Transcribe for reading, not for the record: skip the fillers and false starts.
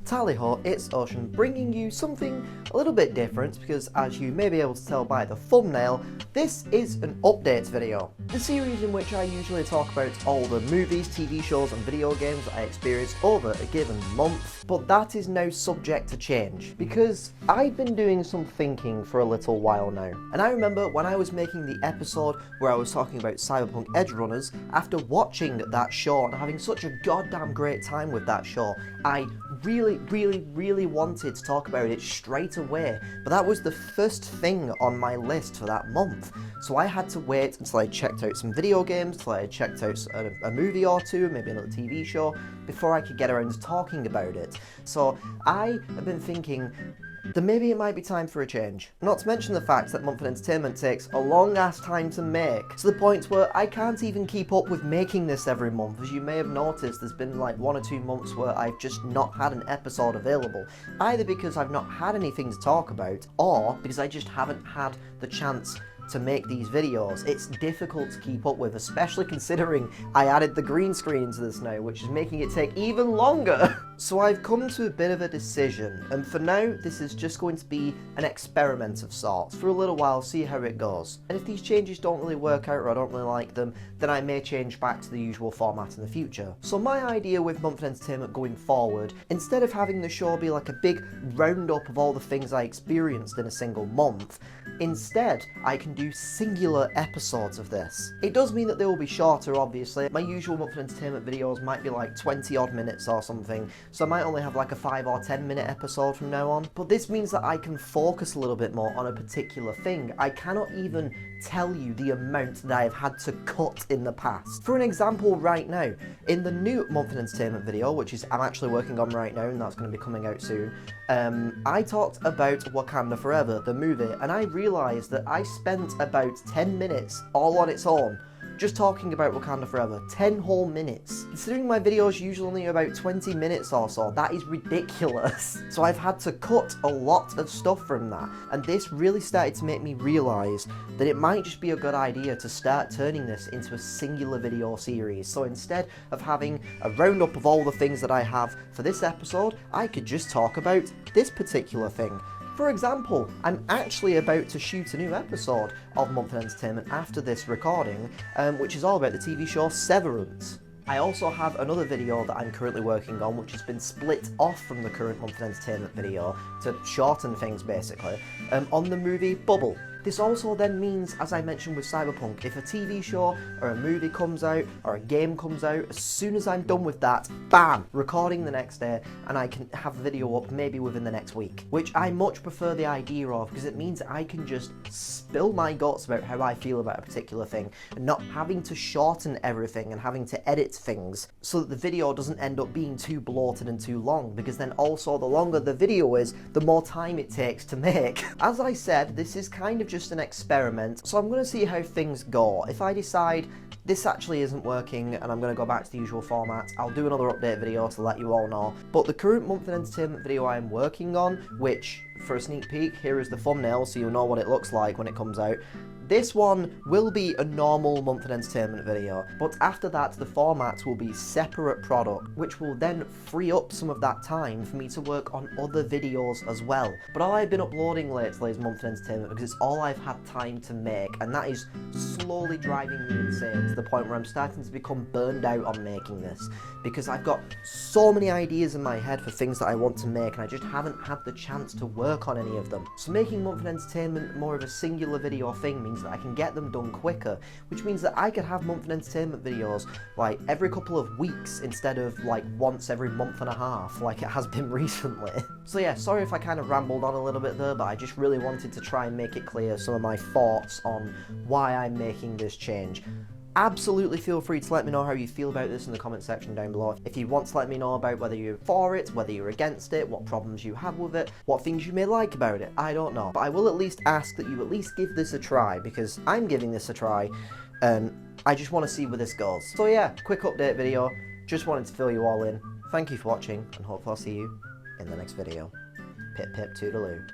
Tally-ho, ItsOcean, bringing you something a little bit different because, as you may be able to tell by the thumbnail, this is an updates video. The series in which I usually talk about all the movies, TV shows and video games that I experienced over a given month, but that is now subject to change because I've been doing some thinking for a little while now. And I remember when I was making the episode where I was talking about Cyberpunk Edgerunners, after watching that show and having such a goddamn great time with that show, I really wanted to talk about it straight away, but that was the first thing on my list for that month. So I had to wait until I checked out some video games, until I checked out a movie or two, maybe another TV show, before I could get around to talking about it. So I have been thinking that maybe it might be time for a change. Not to mention the fact that Month of Entertainment takes a long ass time to make, to the point where I can't even keep up with making this every month. As you may have noticed, there's been like 1 or 2 months where I've just not had an episode available, either because I've not had anything to talk about, or because I just haven't had the chance to make these videos. It's difficult to keep up with, especially considering I added the green screen into this now, which is making it take even longer. So I've come to a bit of a decision, and for now this is just going to be an experiment of sorts. For a little while, see how it goes. And if these changes don't really work out or I don't really like them, then I may change back to the usual format in the future. So my idea with Month of Entertainment going forward, instead of having the show be like a big roundup of all the things I experienced in a single month, instead I can do singular episodes of this. It does mean that they will be shorter, obviously. My usual Month of Entertainment videos might be like 20 odd minutes or something, so I might only have like a 5 or 10 minute episode from now on. But this means that I can focus a little bit more on a particular thing. I cannot even tell you the amount that I have had to cut in the past. For an example right now, in the new Month of Entertainment video, which is I'm actually working on right now and that's going to be coming out soon, I talked about Wakanda Forever, the movie, and I realised that I spent about 10 minutes all on its own just talking about Wakanda Forever. 10 whole minutes. Considering my videos usually only about 20 minutes or so, that is ridiculous. So I've had to cut a lot of stuff from that, and this really started to make me realise that it might just be a good idea to start turning this into a singular video series. So instead of having a roundup of all the things that I have for this episode, I could just talk about this particular thing. For example, I'm actually about to shoot a new episode of Month of Entertainment after this recording, which is all about the TV show Severance. I also have another video that I'm currently working on, which has been split off from the current Month of Entertainment video to shorten things basically, on the movie Bubble. This also then means, as I mentioned with Cyberpunk, if a TV show or a movie comes out or a game comes out, as soon as I'm done with that, bam, recording the next day, and I can have the video up maybe within the next week. Which I much prefer the idea of, because it means I can just spill my guts about how I feel about a particular thing, and not having to shorten everything and having to edit things so that the video doesn't end up being too bloated and too long, because then also the longer the video is, the more time it takes to make. As I said, this is kind of just an experiment, so I'm going to see how things go. If I decide this actually isn't working and I'm going to go back to the usual format, I'll do another update video to let you all know. But the current Month of Entertainment video I am working on, which, for a sneak peek, here is the thumbnail so you'll know what it looks like when it comes out. This one will be a normal Month of Entertainment video, but after that the format will be separate product, which will then free up some of that time for me to work on other videos as well. But all I've been uploading lately is Month of Entertainment because it's all I've had time to make, and that is slowly driving me insane to the point where I'm starting to become burned out on making this, because I've got so many ideas in my head for things that I want to make and I just haven't had the chance to work on any of them. So making Month of Entertainment more of a singular video thing means that I can get them done quicker, which means that I could have Month of Entertainment videos like every couple of weeks instead of like once every month and a half like it has been recently. So yeah, sorry if I kind of rambled on a little bit there, but I just really wanted to try and make it clear some of my thoughts on why I'm making this change. Absolutely feel free to let me know how you feel about this in the comment section down below. If you want to let me know about whether you're for it, whether you're against it, what problems you have with it, what things you may like about it, I don't know. But I will at least ask that you at least give this a try, because I'm giving this a try and I just want to see where this goes. So yeah, quick update video, just wanted to fill you all in. Thank you for watching and hopefully I'll see you in the next video. Pip pip toodaloo.